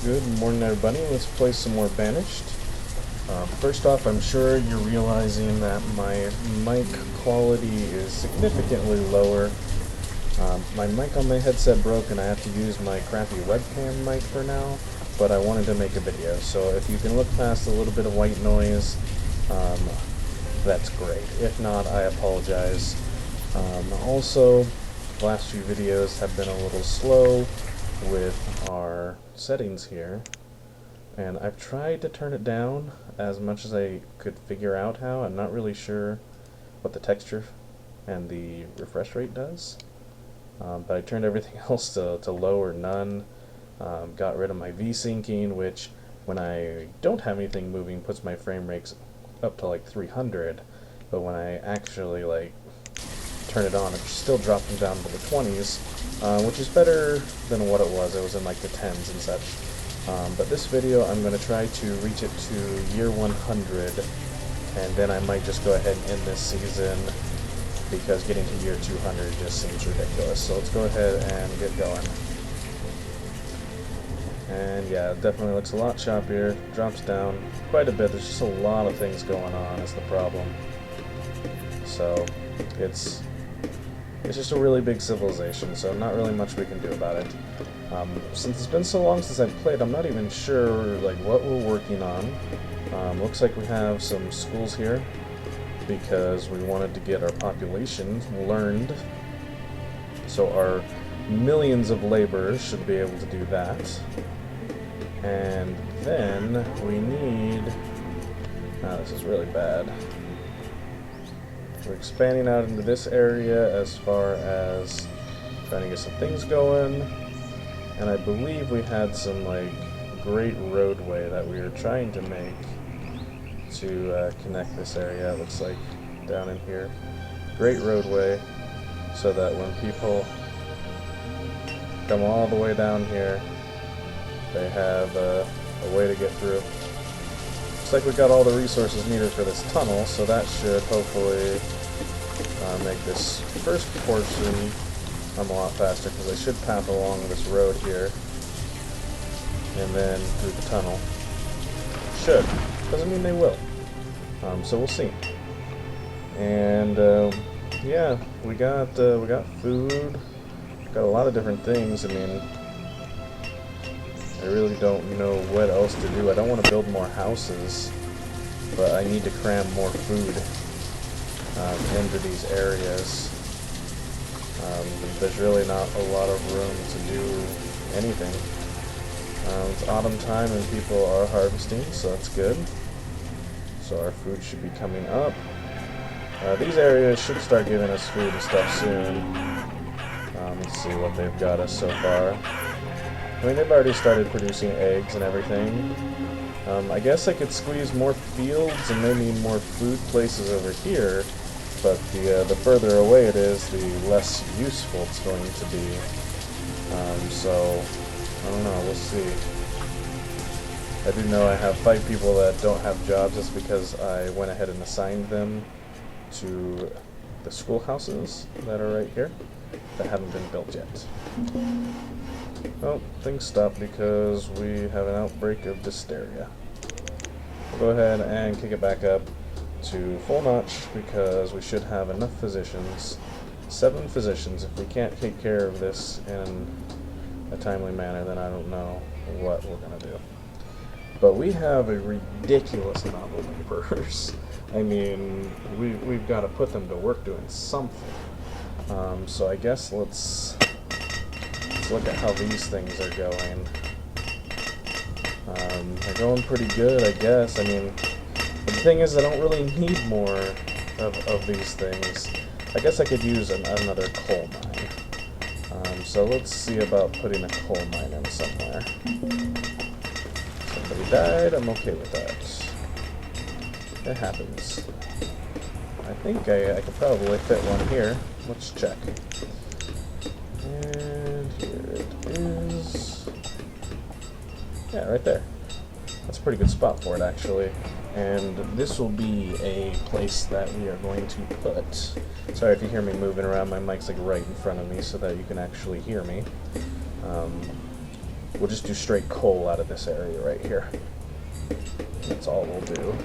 Good morning, everybody. Let's play some more Banished. First off, I'm sure you're realizing that my mic quality is significantly lower. My mic on my headset broke and I have to use my crappy webcam mic for now, but I wanted to make a video, so if you can look past a little bit of white noise, that's great. If not, I apologize. Also, the last few videos have been a little slow with our settings here, and I've tried to turn it down as much as I could figure out how. I'm not really sure what the texture and the refresh rate does, but I turned everything else to low or none. Got rid of my V-syncing, which when I don't have anything moving puts my frame rates up to like 300, but when I actually turn it on, it's still dropping down to the 20s, which is better than what it was. It was in like the 10s and such. But this video, I'm going to try to reach it to year 100, and then I might just go ahead and end this season, because getting to year 200 just seems ridiculous. So let's go ahead and get going. And yeah, it definitely looks a lot choppier, drops down quite a bit. There's just a lot of things going on is the problem. So it's just a really big civilization, so not really much we can do about it. Since it's been so long since I've played, I'm not even sure what we're working on. Looks like we have some schools here because we wanted to get our population learned. So our millions of laborers should be able to do that. And then we need... this is really bad. We're expanding out into this area as far as trying to get some things going, and I believe we had some great roadway that we were trying to make to connect this area. It looks like down in here, great roadway, so that when people come all the way down here, they have a way to get through. Looks like we got all the resources needed for this tunnel, so that should hopefully make this first portion a lot faster, because they should path along this road here and then through the tunnel. Should. Doesn't mean they will. So we'll see. And yeah, we got food. Got a lot of different things. I mean, I really don't know what else to do. I don't want to build more houses, but I need to cram more food into these areas. There's really not a lot of room to do anything. It's autumn time and people are harvesting, so that's good. So our food should be coming up. These areas should start giving us food and stuff soon. Let's see what they've got us so far. I mean, they've already started producing eggs and everything. I guess I could squeeze more fields and maybe more food places over here, but the further away it is, the less useful it's going to be. So, I don't know, we'll see. I do know I have 5 people that don't have jobs just because I went ahead and assigned them to the schoolhouses that are right here that haven't been built yet. Oh, things stopped because we have an outbreak of dysteria. We'll go ahead and kick it back up to full notch because we should have enough physicians. 7 physicians. If we can't take care of this in a timely manner, then I don't know what we're going to do. But we have a ridiculous amount of laborers. I mean, we've got to put them to work doing something. So I guess let's look at how these things are going. They're going pretty good, I guess. I mean, the thing is, I don't really need more of these things. I guess I could use another coal mine. So let's see about putting a coal mine in somewhere. Somebody died, I'm okay with that. It happens. I think I could probably fit one here. Let's check. And here it is. Yeah, right there. That's a pretty good spot for it, actually. And this will be a place that we are going to put... Sorry if you hear me moving around, my mic's right in front of me so that you can actually hear me. we'll just do straight coal out of this area right here. That's all we'll do.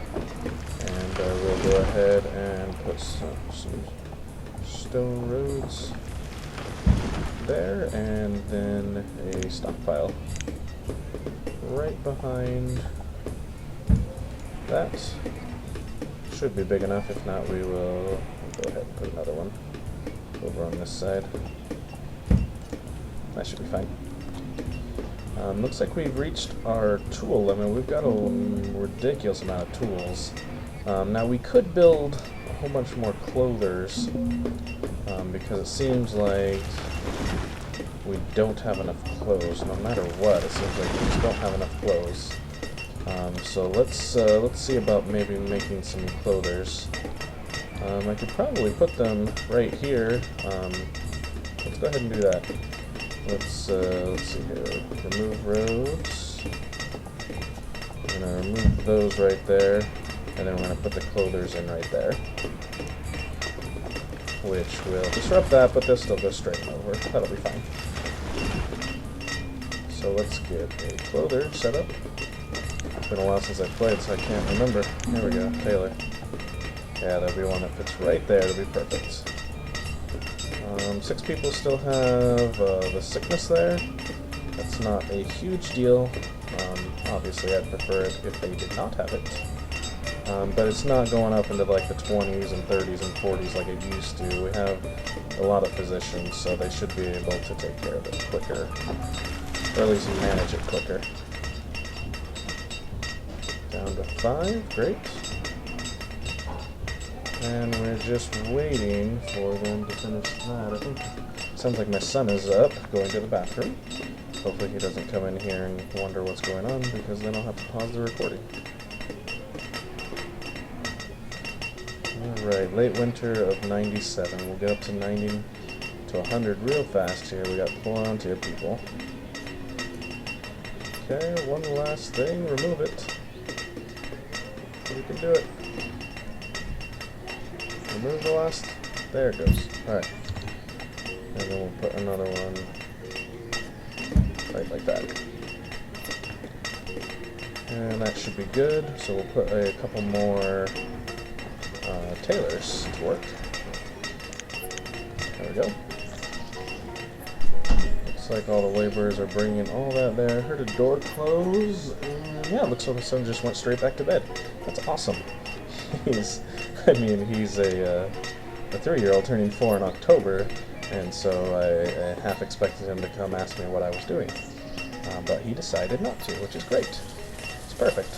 And we'll go ahead and put some stone roads there, and then a stockpile right behind that. Should be big enough. If not, we will go ahead and put another one over on this side. That should be fine. Looks like we've reached our tool limit. We've got a ridiculous amount of tools. Now we could build a whole bunch more clothers, because it seems like we don't have enough clothes. No matter what, it seems like we just don't have enough clothes. So let's see about maybe making some clothers. I could probably put them right here. Let's go ahead and do that. Let's see here. Remove roads. We're gonna remove those right there, and then we're gonna put the clothers in right there, which will disrupt that, but they'll still go straight over. That'll be fine. So let's get a clother set up. It's been a while since I played, so I can't remember. There we go, Taylor. Yeah, that'll be one that fits right there. It'll be perfect. 6 people still have the sickness there. That's not a huge deal. Obviously, I'd prefer it if they did not have it. But it's not going up into like the 20s and 30s and 40s like it used to. We have a lot of physicians, so they should be able to take care of it quicker. Or at least manage it quicker. Down to 5, great. And we're just waiting for them to finish that. I think sounds like my son is up, going to the bathroom. Hopefully he doesn't come in here and wonder what's going on, because then I'll have to pause the recording. Alright, late winter of 97. We'll get up to 90 to 100 real fast here. We got plenty of people. Okay, one last thing, remove it. We can do it. Remove the last. There it goes. Alright. And then we'll put another one right like that. And that should be good. So we'll put a couple more tailors to work. There we go. Looks like all the laborers are bringing all that there. I heard a door close. And yeah, it looks like the son just went straight back to bed. That's awesome. He's a 3-year-old turning 4 in October, and so I half expected him to come ask me what I was doing. But he decided not to, which is great. It's perfect.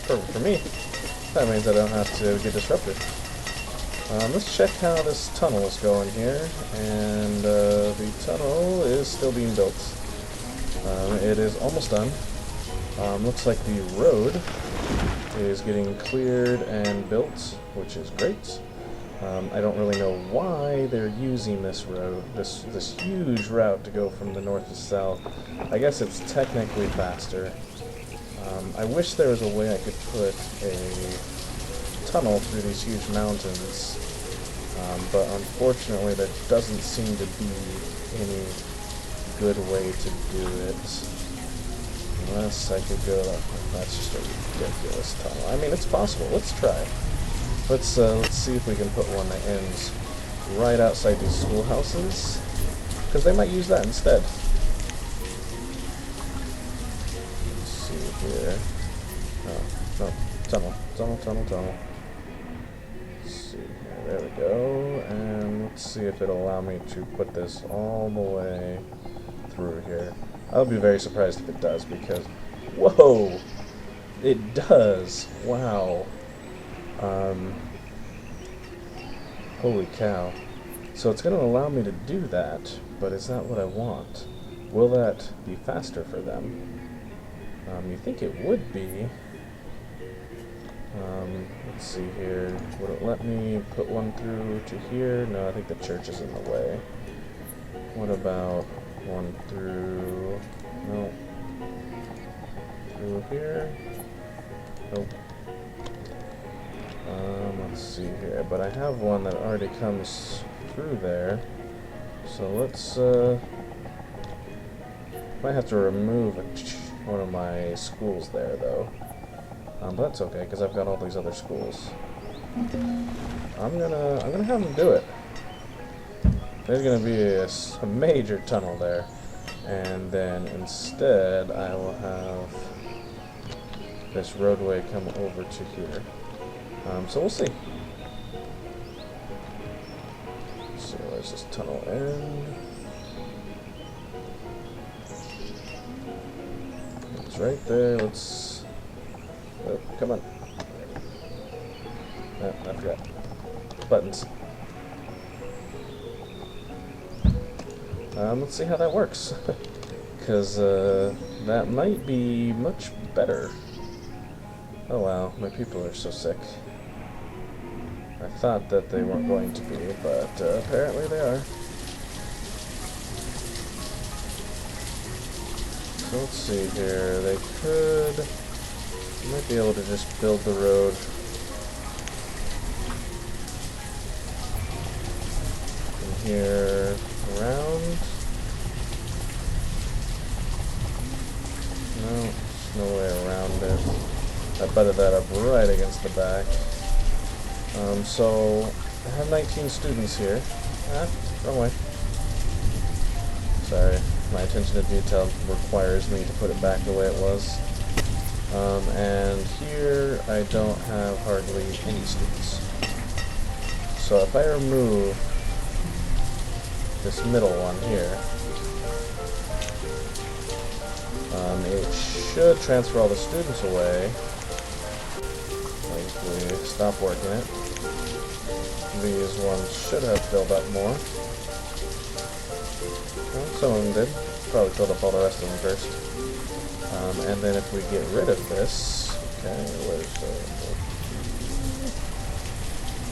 Perfect for me. That means I don't have to get disrupted. Let's check how this tunnel is going here, and the tunnel is still being built. It is almost done. Looks like the road is getting cleared and built, which is great. I don't really know why they're using this road, this huge route to go from the north to south. I guess it's technically faster. I wish there was a way I could put a tunnel through these huge mountains, but unfortunately there doesn't seem to be any good way to do it. Unless I could go, that's just a ridiculous tunnel. I mean, it's possible. Let's try. Let's see if we can put one that ends right outside these schoolhouses, because they might use that instead. Let's see here. No, tunnel. Let's see here. There we go. And let's see if it'll allow me to put this all the way through here. I'll be very surprised if it does, because, whoa, it does. Wow. Holy cow. So it's going to allow me to do that, but is that what I want? Will that be faster for them? You think it would be. Let's see here. Would it let me put one through to here? No, I think the church is in the way. What about one through... No. Through here? Nope. Let's see here. But I have one that already comes through there. So let's Might have to remove one of my schools there, though. But that's okay, because I've got all these other schools. I'm gonna have them do it. There's gonna be a major tunnel there, and then instead I will have this roadway come over to here. So we'll see. So where's this tunnel end? It's right there. Let's. Oh, come on. Oh, I forgot. Buttons. Let's see how that works. Because that might be much better. Oh wow, my people are so sick. I thought that they weren't going to be, but apparently they are. So let's see here. They might be able to just build the road. From here around. No, there's no way around it. I butted that up right against the back. So I have 19 students here. Wrong way. Sorry, my attention to detail requires me to put it back the way it was. And here I don't have hardly any students. So if I remove this middle one here, it should transfer all the students away. Like we stop working it. These ones should have filled up more. Well, some of them did. Probably filled up all the rest of them first. And then if we get rid of this, okay, where's the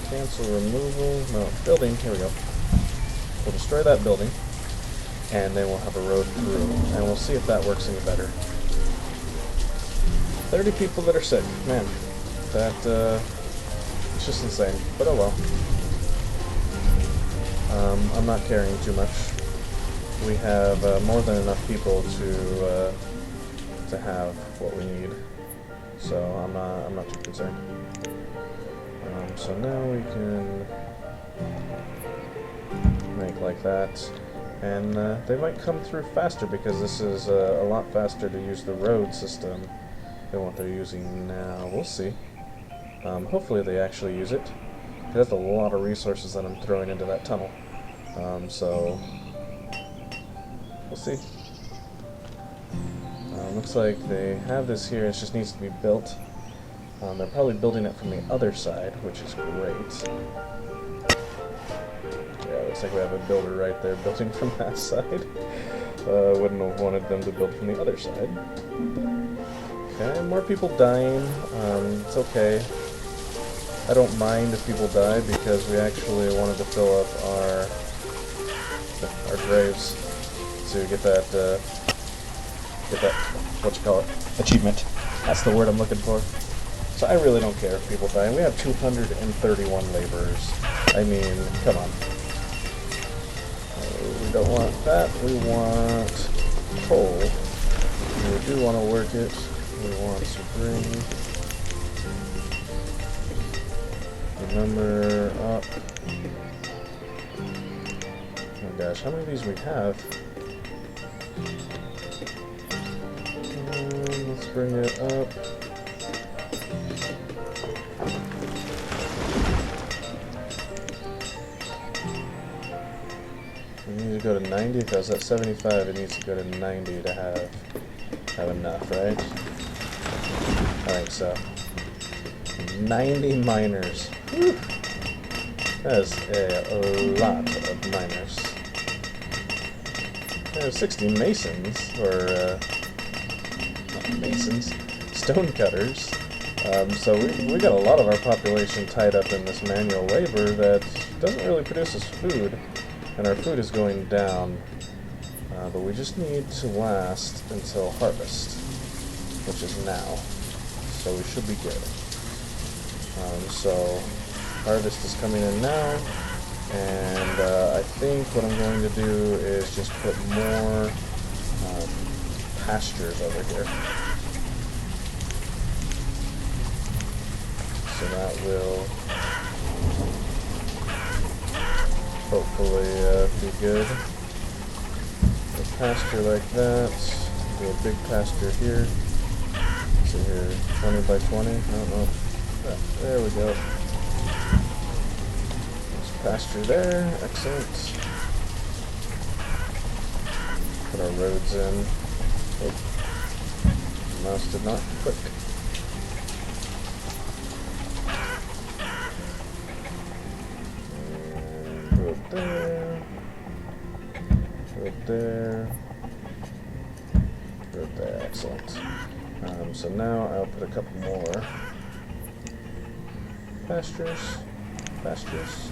cancel removal? No, building. Here we go. We'll destroy that building, and then we'll have a road through, and we'll see if that works any better. 30 people that are sick, man. That it's just insane. But oh well. I'm not caring too much. We have more than enough people to have what we need, so I'm not too concerned. So now we can make like that, and they might come through faster because this is a lot faster to use the road system than what they're using now. We'll see. Hopefully they actually use it. That's a lot of resources that I'm throwing into that tunnel. So we'll see. Looks like they have this here. It just needs to be built. They're probably building it from the other side, which is great. Yeah, looks like we have a builder right there building from that side. Wouldn't have wanted them to build from the other side. Okay, more people dying. It's okay. I don't mind if people die because we actually wanted to fill up our graves to get that what you call it, achievement. That's the word I'm looking for. So I really don't care if people die. And we have 231 laborers. I mean, come on. We don't want that. We want coal. We do want to work it. We want to bring the number up. Oh my gosh, how many of these we have? Let's bring it up. We need to go to 90. If I was at 75, it needs to go to 90 to have enough, right? I think so. 90 miners. Whew. That is a lot of miners. There's 60 masons, or not masons, stone cutters. So we got a lot of our population tied up in this manual labor that doesn't really produce us food, and our food is going down. But we just need to last until harvest, which is now. So we should be good. So harvest is coming in now, and I think what I'm going to do is just put more pastures over here. So that will hopefully be good. A pasture like that. Do a big pasture here. So here, 20 by 20. I don't know. Oh, there we go. There's pasture there. Excellent. Put our roads in. Oh, the mouse did not click. And road there. Road there. Road there. Excellent. So now I'll put a couple more pastures. Pastures.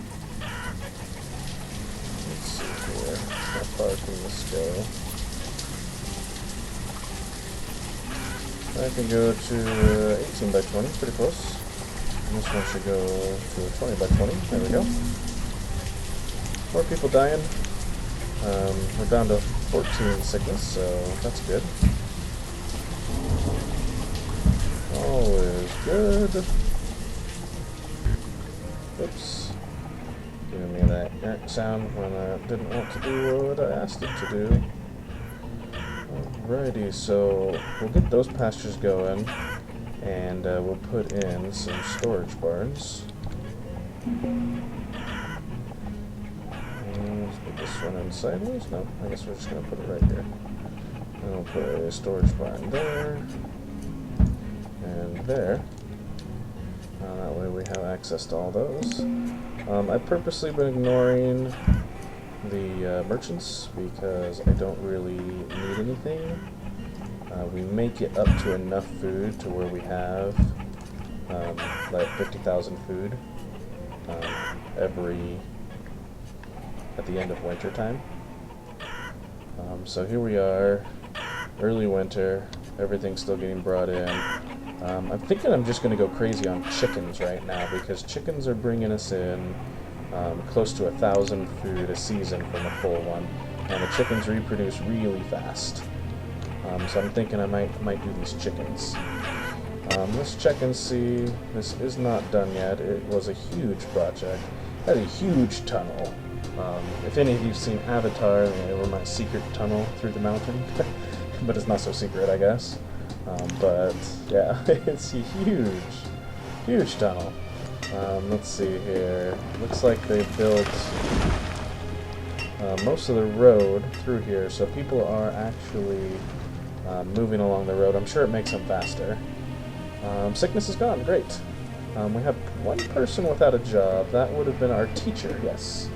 Let's see here. How far can this go? I can go to 18 by 20, pretty close. And this one should go to 20 by 20. There we go. More people dying. We're down to 14 sickness, so that's good. Always good. Oops. Giving me that sound when I didn't want to do what I asked it to do. Alrighty, so we'll get those pastures going, and we'll put in some storage barns. Let's put this one in sideways. No, I guess we're just going to put it right here. And we'll put a storage barn there. And there. That way we have access to all those. I've purposely been ignoring the merchants because I don't really need anything. We make it up to enough food to where we have like 50,000 food at the end of winter time. So here we are, early winter, everything's still getting brought in. I'm thinking I'm just going to go crazy on chickens right now because chickens are bringing us in close to 1,000 food a season from a full one, and the chickens reproduce really fast. So I'm thinking I might do these chickens. Let's check and see. This is not done yet. It was a huge project. Had a huge tunnel. If any of you've seen Avatar, or my secret tunnel through the mountain, but it's not so secret, I guess. But yeah, it's a huge tunnel. Let's see here. Looks like they built most of the road through here, so people are actually moving along the road. I'm sure it makes them faster. Sickness is gone. Great. We have one person without a job. That would have been our teacher. Yes.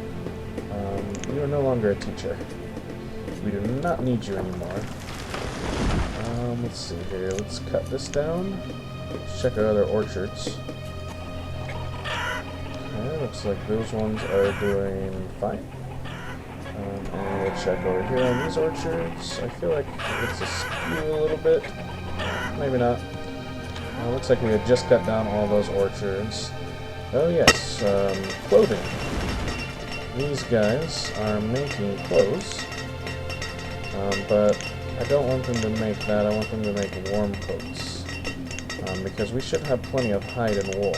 You are no longer a teacher. We do not need you anymore. Let's see here. Let's cut this down. Let's check our other orchards. Okay, looks like those ones are doing fine. And we'll check over here on these orchards. I feel like it's askew a little bit. Maybe not. Looks like we had just cut down all those orchards. Oh yes, clothing. These guys are making clothes. But I don't want them to make that. I want them to make warm coats. Because we should have plenty of hide and wool.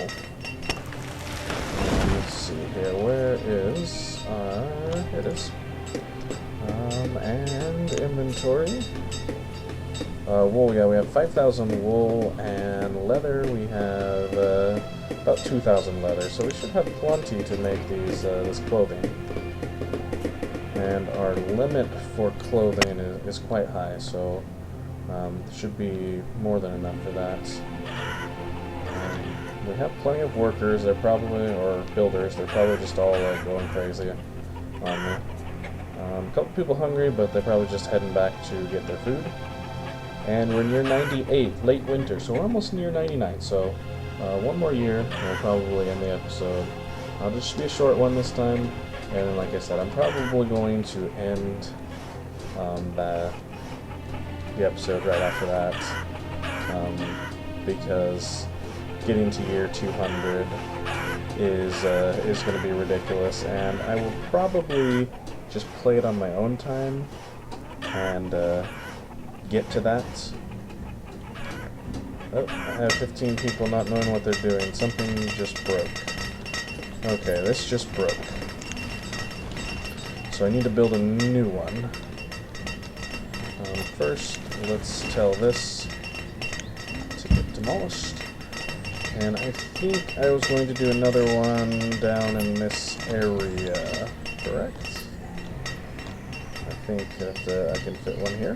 Let's see here. Where is it is. And inventory. Wool, yeah, we have 5,000 wool, and leather, we have about 2,000 leather, so we should have plenty to make these this clothing. And our limit for clothing is quite high, so should be more than enough for that. We have plenty of workers. They're probably, or builders, they're probably just all like going crazy on me. A couple people hungry, but they're probably just heading back to get their food. And we're near 98, late winter, so we're almost near 99. So one more year, and we'll probably end the episode. I'll just be a short one this time. And like I said, I'm probably going to end the episode right after that, because getting to year 200 is going to be ridiculous, and I will probably just play it on my own time and get to that. Oh, I have 15 people not knowing what they're doing. Something just broke. Okay, this just broke. So I need to build a new one. First, let's tell this to get demolished. And I think I was going to do another one down in this area, correct? I think that I can fit one here.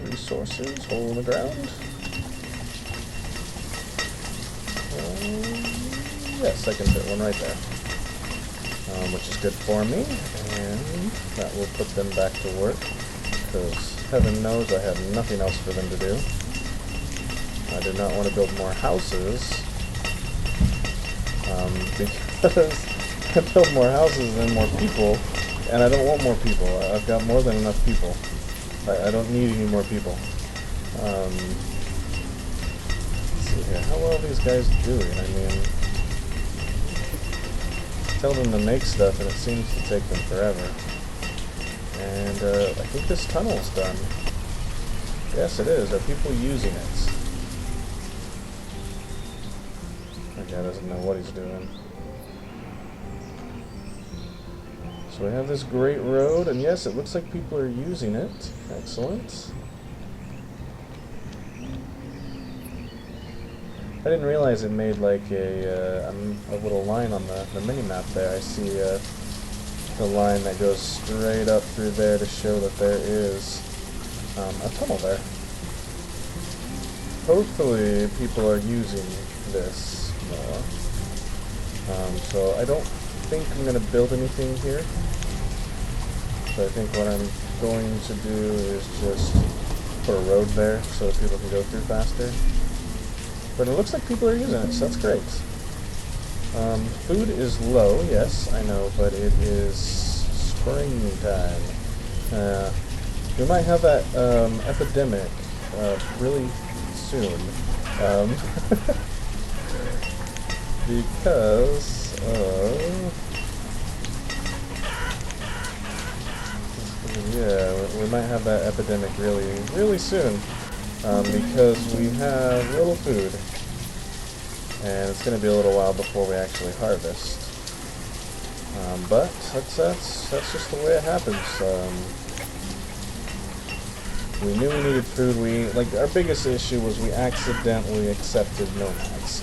Resources, hole in the ground. Yes, I can fit one right there. Which is good for me, and that will put them back to work, because heaven knows I have nothing else for them to do. I do not want to build more houses, because I build more houses and more people, and I don't want more people. I've got more than enough people. I don't need any more people. Let's see here, how well are these guys doing? I mean, tell them to make stuff and it seems to take them forever. And I think this tunnel's done. Yes, it is. Are people using it? That guy doesn't know what he's doing. So we have this great road, and yes, it looks like people are using it. Excellent. I didn't realize it made like a little line on the mini-map there. I see the line that goes straight up through there to show that there is a tunnel there. Hopefully people are using this more. So I don't think I'm going to build anything here. So I think what I'm going to do is just put a road there so that people can go through faster. But it looks like people are using it, so that's great. Food is low, yes, I know, but it is springtime. We might have that epidemic really soon. Because yeah, we might have that epidemic really soon. Because we have little food, and it's going to be a little while before we actually harvest. But that's just the way it happens. We knew we needed food. Our biggest issue was we accidentally accepted nomads.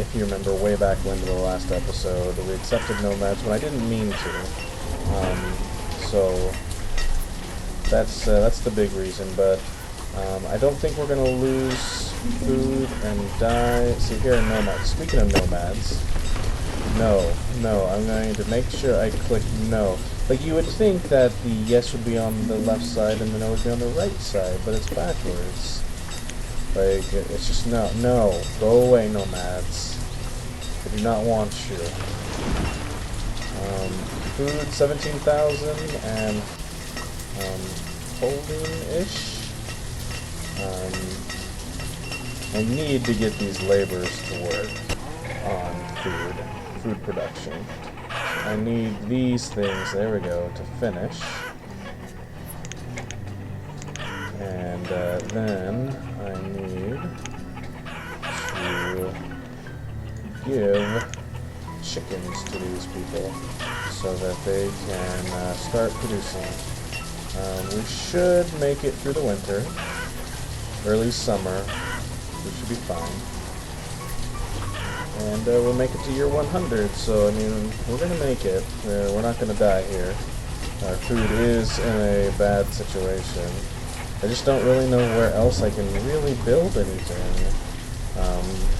If you remember way back when to the last episode, we accepted nomads when I didn't mean to. So that's the big reason, but I don't think we're going to lose food and die. See, here are nomads. Speaking of nomads, no, I'm going to make sure I click no. Like, you would think that the yes would be on the left side and the no would be on the right side, but it's backwards. Like, it's just no, go away, nomads. I do not want you. Food, 17,000, and holding-ish. I need to get these laborers to work on food production. I need these things, there we go, to finish. And then I need to give chickens to these people so that they can start producing. We should make it through the winter. Early summer, we should be fine. And we'll make it to year 100, so I mean, we're going to make it. We're not going to die here. Our food is in a bad situation. I just don't really know where else I can really build anything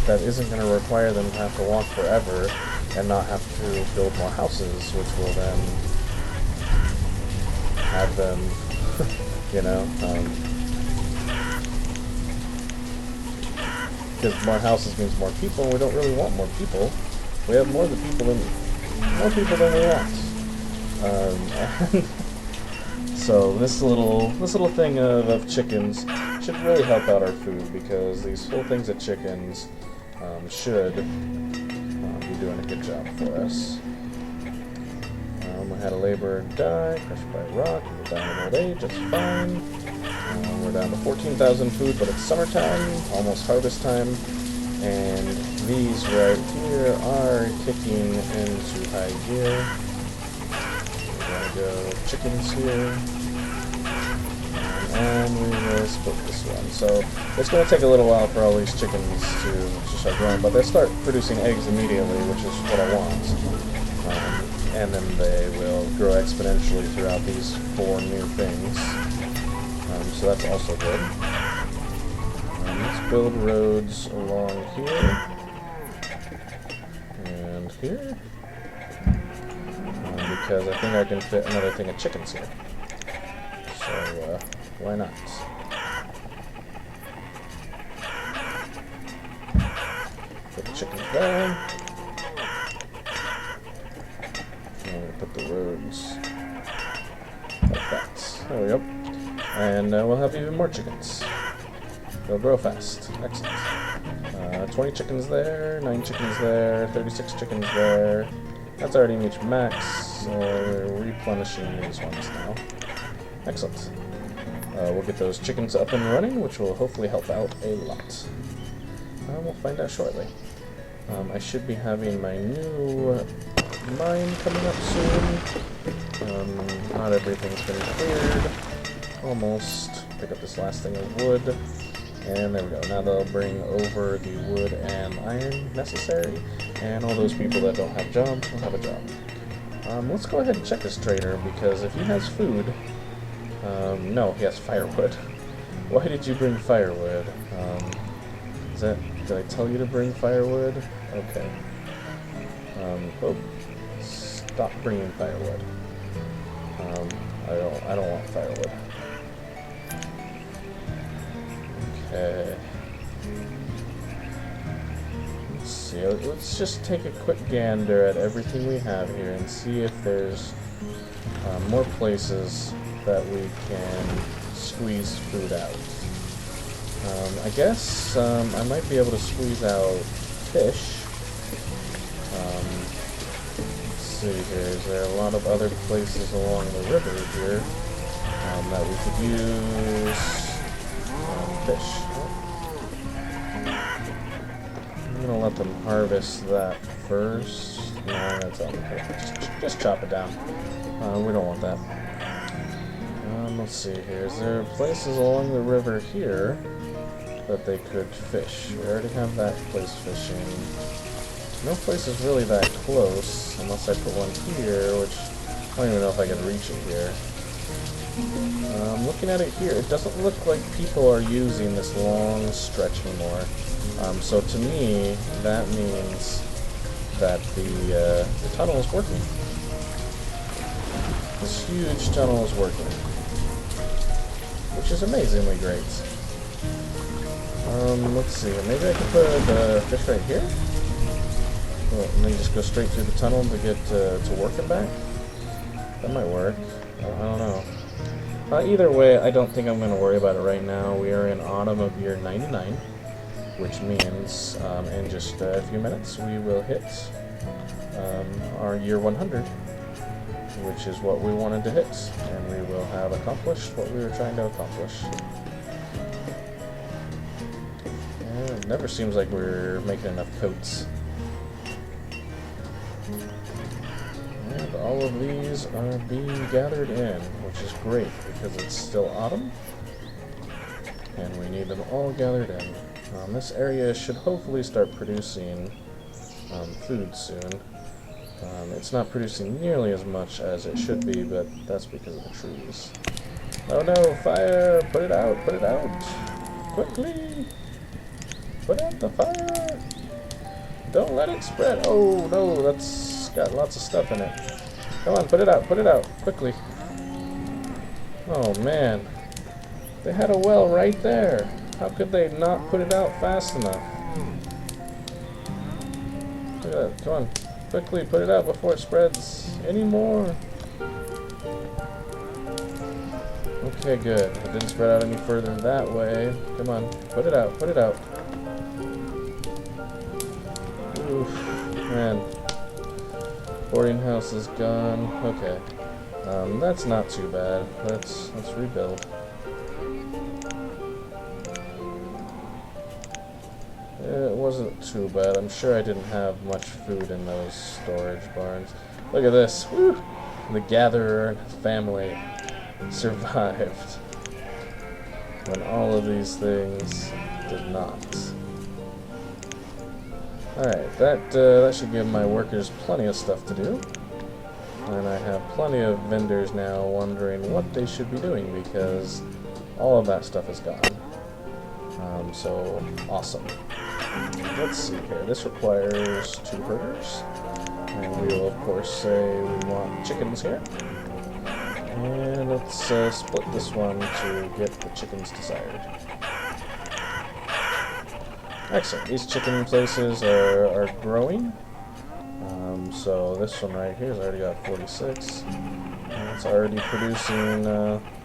that isn't going to require them to have to walk forever and not have to build more houses, which will then have them, you know, because more houses means more people, and we don't really want more people. We have more people than we want. And so this little thing of chickens should really help out our food, because these full things of chickens should be doing a good job for us. We had a laborer die, crushed by a rock. He will die in old age, that's fine. We're down to 14,000 food, but it's summertime, almost harvest time. And these right here are kicking into high gear. We're gonna go chickens here. And we will split this one. So it's going to take a little while for all these chickens to start growing, but they start producing eggs immediately, which is what I want. And then they will grow exponentially throughout these 4 new things. So that's also good. Let's build roads along here. And here. Because I think I can fit another thing of chickens here. So, why not? Put the chickens there. And we'll put the roads like that. There we go. And we'll have even more chickens. They'll grow fast. Excellent. 20 chickens there, 9 chickens there, 36 chickens there. That's already reached max. We're replenishing these ones now. Excellent. We'll get those chickens up and running, which will hopefully help out a lot. We'll find out shortly. I should be having my new mine coming up soon. Not everything's been cleared. Almost. Pick up this last thing of wood. And there we go. Now they'll bring over the wood and iron necessary. And all those people that don't have jobs will have a job. Let's go ahead and check this trader, because if he has food... no, he has firewood. Why did you bring firewood? Did I tell you to bring firewood? Okay. Oh, stop bringing firewood. I don't want firewood. Okay. Let's see. Let's just take a quick gander at everything we have here and see if there's more places that we can squeeze food out. I guess I might be able to squeeze out fish. Let's see here. Is there a lot of other places along the river here that we could use fish? I'm gonna let them harvest that first. No, that's all. Just chop it down. We don't want that. Let's see here. Is there places along the river here that they could fish? We already have that place fishing. No place is really that close, unless I put one here, which I don't even know if I can reach it here. Looking at it here, it doesn't look like people are using this long stretch anymore. So to me, that means that the tunnel is working. This huge tunnel is working, which is amazingly great. Let's see. Maybe I can put the fish right here, and then just go straight through the tunnel to get to work and back. That might work. I don't know. Either way, I don't think I'm going to worry about it right now. We are in autumn of year 99, which means in just a few minutes we will hit our year 100, which is what we wanted to hit, and we will have accomplished what we were trying to accomplish. And it never seems like we're making enough coats. And all of these are being gathered in, which is great, because it's still autumn, and we need them all gathered in. This area should hopefully start producing food soon. It's not producing nearly as much as it should be, but that's because of the trees. Oh no, fire! Put it out! Put it out! Quickly! Put out the fire! Don't let it spread! Oh no, that's got lots of stuff in it. Come on, put it out! Put it out! Quickly! Oh man. They had a well right there. How could they not put it out fast enough? Look at that. Come on. Quickly, put it out before it spreads anymore. Okay, good. It didn't spread out any further that way. Come on. Put it out. Put it out. Oof. Man. Boarding house is gone. Okay. That's not too bad. Let's rebuild. It wasn't too bad. I'm sure I didn't have much food in those storage barns. Look at this. Woo! The gatherer family survived when all of these things did not. Alright, that should give my workers plenty of stuff to do. And I have plenty of vendors now wondering what they should be doing because all of that stuff is gone. So, awesome. Let's see here. This requires 2 herders. And we will, of course, say we want chickens here. And let's split this one to get the chickens desired. Excellent. These chicken places are growing. So this one right here has already got 46. And it's already producing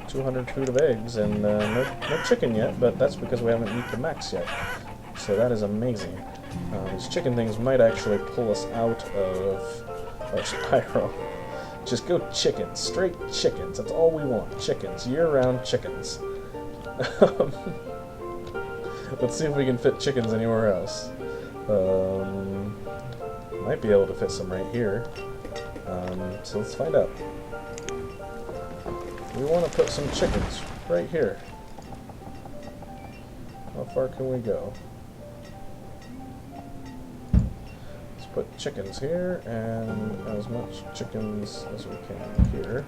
200 food of eggs and no chicken yet, but that's because we haven't beat the max yet. So that is amazing. These chicken things might actually pull us out of our spiral. Just go chickens, straight chickens. That's all we want. Chickens, year-round chickens. Let's see if we can fit chickens anywhere else. Might be able to fit some right here. So let's find out. We want to put some chickens right here. How far can we go? Let's put chickens here and as much chickens as we can here.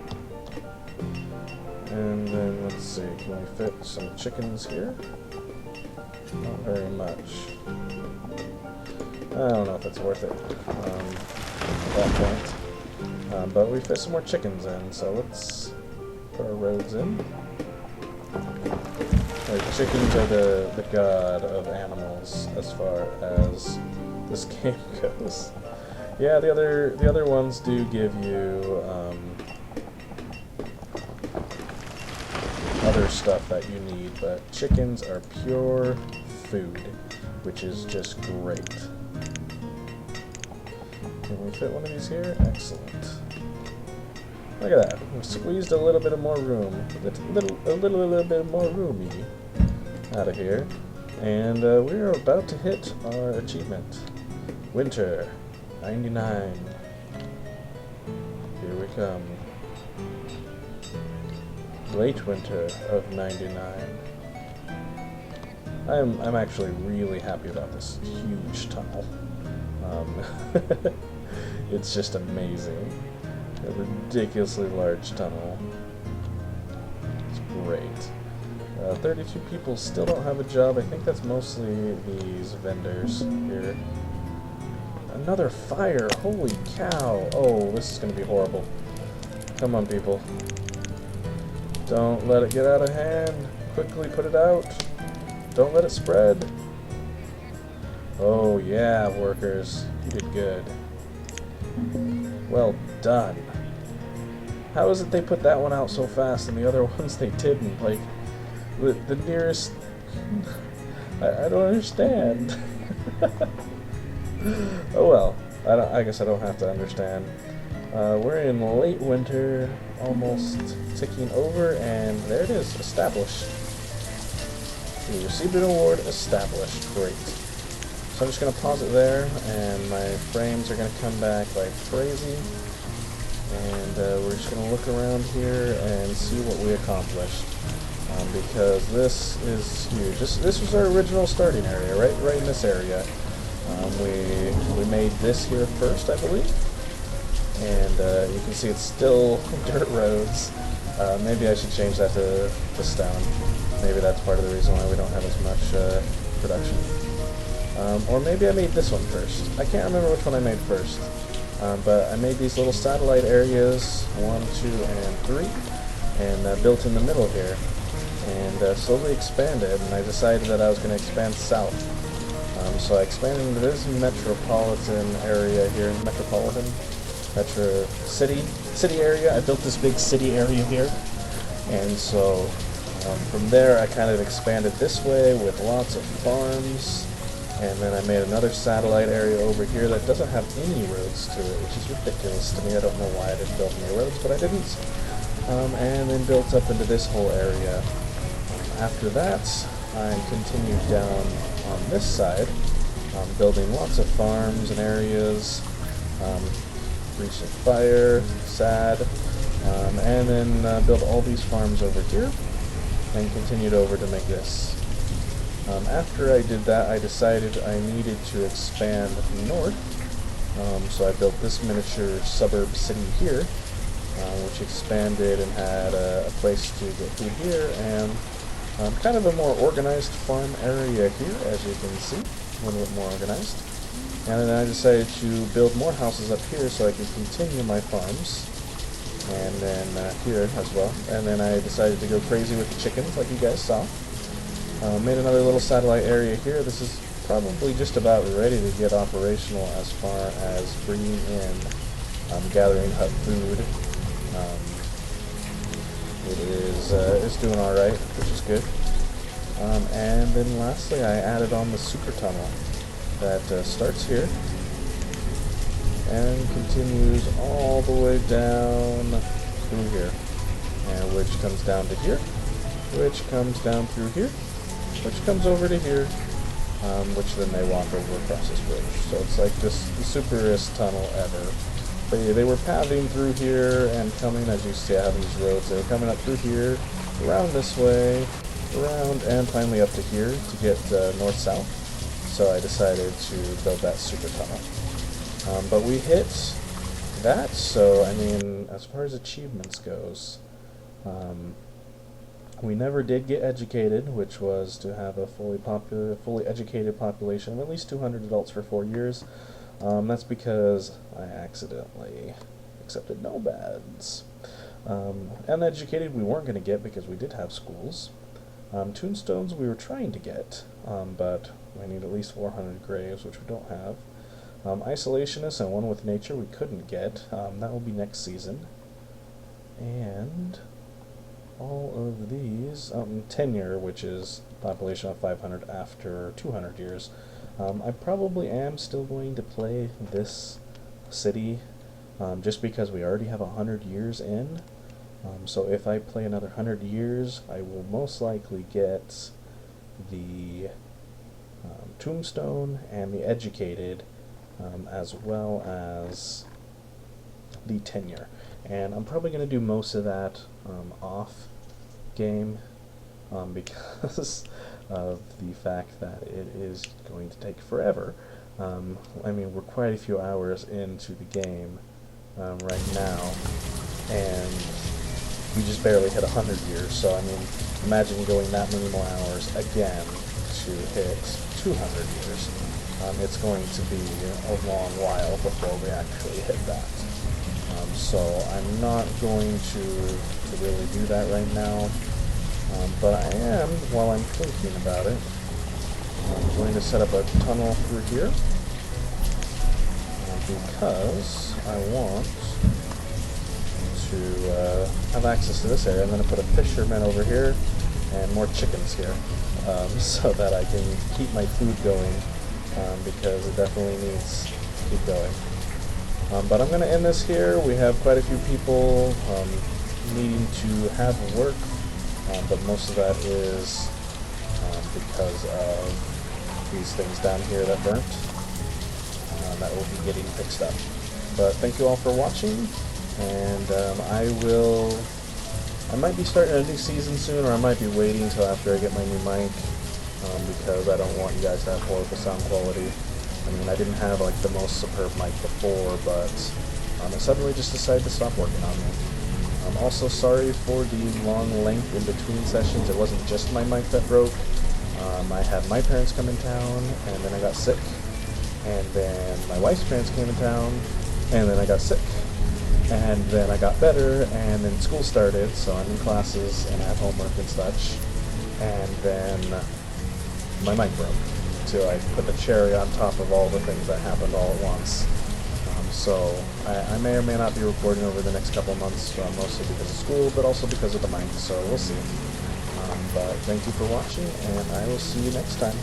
And then let's see, can we fit some chickens here? Not very much. I don't know if it's worth it at that point. But we fit some more chickens in, so let's put our roads in. Like, chickens are the god of animals as far as this game goes. Yeah, the other ones do give you other stuff that you need, but chickens are pure food, which is just great. Can we fit one of these here? Excellent. Look at that. We've squeezed a little bit of more room. A little bit more roomy out of here. And we're about to hit our achievement. Winter 99. Here we come. Late winter of 99. I'm actually really happy about this huge tunnel. It's just amazing. A ridiculously large tunnel. It's great. 32 people still don't have a job. I think that's mostly these vendors here. Another fire! Holy cow! Oh, this is gonna be horrible. Come on, people. Don't let it get out of hand. Quickly put it out. Don't let it spread. Oh yeah, workers. You did good. Well done. How is it they put that one out so fast and the other ones they didn't? Like, the nearest... I don't understand. Oh well. I guess I don't have to understand. We're in late winter, almost ticking over, and there it is, established. We received an award, established. Great. So I'm just going to pause it there, and my frames are going to come back like crazy. And we're just going to look around here and see what we accomplished. Because this is huge. This was our original starting area, right in this area. We made this here first, I believe. And you can see it's still dirt roads. Maybe I should change that to stone. Maybe that's part of the reason why we don't have as much production. Or maybe I made this one first. I can't remember which one I made first. But I made these little satellite areas, 1, 2, and 3, and built in the middle here. And slowly expanded, and I decided that I was going to expand south. So I expanded into this metropolitan area here, metro city area. I built this big city area here. And so from there I kind of expanded this way with lots of farms. And then I made another satellite area over here that doesn't have any roads to it, which is ridiculous to me. I don't know why I didn't build any roads, but I didn't. And then built up into this whole area. After that, I continued down on this side, building lots of farms and areas, recent fire, sad, and then built all these farms over here, and continued over to make this. After I did that, I decided I needed to expand north, so I built this miniature suburb city here, which expanded and had a place to get food here, and kind of a more organized farm area here, as you can see, a little bit more organized. And then I decided to build more houses up here so I could continue my farms, and then here as well. And then I decided to go crazy with the chickens, like you guys saw. Made another little satellite area here. This is probably just about ready to get operational as far as bringing in gathering hut food. It's doing all right, which is good. And then lastly, I added on the super tunnel that starts here and continues all the way down through here, and which comes down to here, which comes down through here, which comes over to here, which then they walk over across this bridge. So it's like just the superest tunnel ever. They were pathing through here and coming, as you see I have these roads, they were coming up through here, around this way, around, and finally up to here to get north-south. So I decided to build that super tunnel. But we hit that, so I mean, as far as achievements goes, we never did get educated, which was to have a fully educated population of at least 200 adults for 4 years. That's because I accidentally accepted nomads. Uneducated we weren't going to get because we did have schools. Tombstones we were trying to get, but we need at least 400 graves, which we don't have. Isolationist and One with Nature we couldn't get. That will be next season. And all of these, tenure, which is population of 500 after 200 years. I probably am still going to play this city just because we already have 100 years in. So if I play another 100 years, I will most likely get the Tombstone and the Educated, as well as the Tenure. And I'm probably going to do most of that off game because of the fact that it is going to take forever. I mean, we're quite a few hours into the game right now, and we just barely hit 100 years, so I mean, imagine going that many more hours again to hit 200 years. It's going to be a long while before we actually hit that. So I'm not going to really do that right now. But I am, while I'm thinking about it, I'm going to set up a tunnel through here because I want to have access to this area. I'm going to put a fisherman over here and more chickens here so that I can keep my food going because it definitely needs to keep going. But I'm going to end this here. We have quite a few people needing to have work. But most of that is because of these things down here that burnt. That will be getting fixed up. But thank you all for watching, and I might be starting a new season soon, or I might be waiting until after I get my new mic, because I don't want you guys to have horrible sound quality. I mean, I didn't have like the most superb mic before, but I suddenly just decided to stop working on it. I'm also sorry for the long length in between sessions. It wasn't just my mic that broke. I had my parents come in town, and then I got sick. And then my wife's parents came in town, and then I got sick. And then I got better, and then school started, so I'm in classes and I have homework and such. And then my mic broke. So I put the cherry on top of all the things that happened all at once. So I may or may not be recording over the next couple of months, mostly because of school, but also because of the mic, so we'll see. But thank you for watching, and I will see you next time.